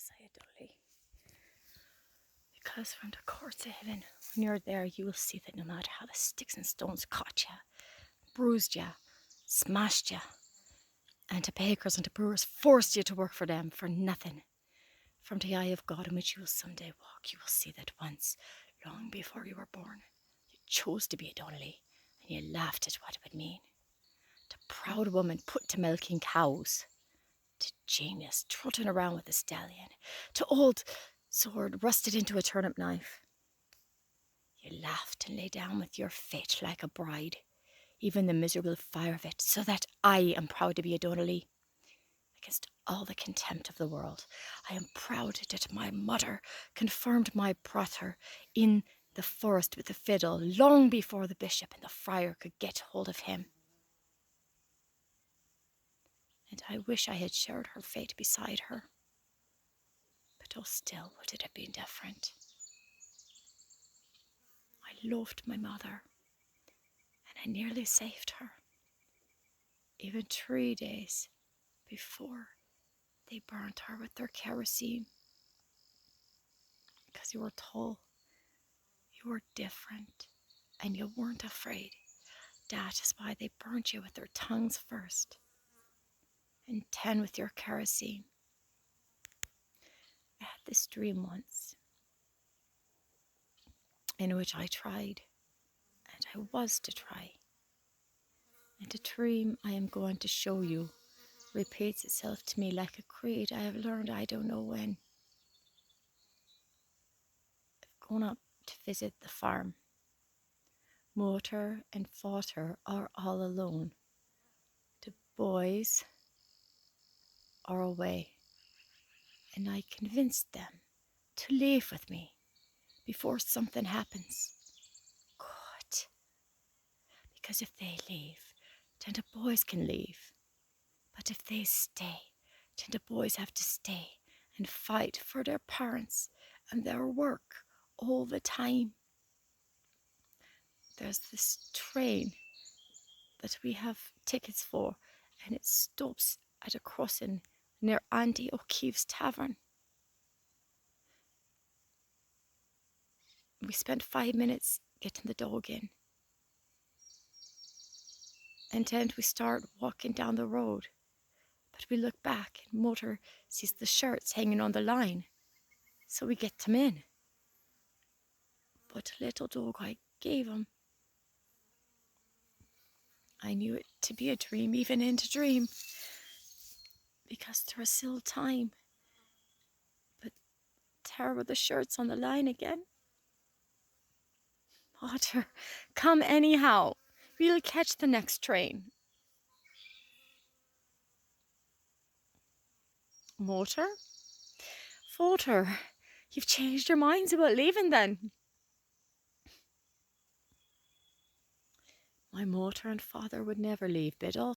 sighed Donnelly. Because from the courts of heaven, when you're there, you will see that no matter how the sticks and stones caught you, bruised you, smashed you, and the bakers and the brewers forced you to work for them for nothing, from the eye of God in which you will someday walk, you will see that once, long before you were born, you chose to be a Donnelly, and you laughed at what it would mean. The proud woman put to milking cows, to genius trotting around with a stallion, to old sword rusted into a turnip knife. You laughed and lay down with your fate like a bride, even the miserable fire of it, so that I am proud to be a Donnelly. Against all the contempt of the world, I am proud that my mother confirmed my brother in the forest with the fiddle long before the bishop and the friar could get hold of him. And I wish I had shared her fate beside her. But oh, still would it have been different. I loved my mother, and I nearly saved her. Even 3 days before they burnt her with their kerosene. Because you were tall, you were different, and you weren't afraid. That is why they burnt you with their tongues first, and 10 with your kerosene. I had this dream once, in which I tried, and I was to try. And the dream I am going to show you repeats itself to me like a creed I have learned I don't know when. I've gone up to visit the farm. Mother and father are all alone. The boys are away, and I convinced them to leave with me before something happens. Good. Because if they leave, then the boys can leave. But if they stay, then the boys have to stay and fight for their parents and their work all the time. There's this train that we have tickets for, and it stops at a crossing near Auntie O'Keefe's tavern. We spent 5 minutes getting the dog in. And then we start walking down the road. But we look back and Mother sees the shirts hanging on the line. So we get them in. But the little dog I gave him, I knew it to be a dream, even in the dream. Because there was still time. But there were the shirts on the line again. Mother, come anyhow. We'll catch the next train. Mother? Father, you've changed your minds about leaving then. My mother and father would never leave Biddle.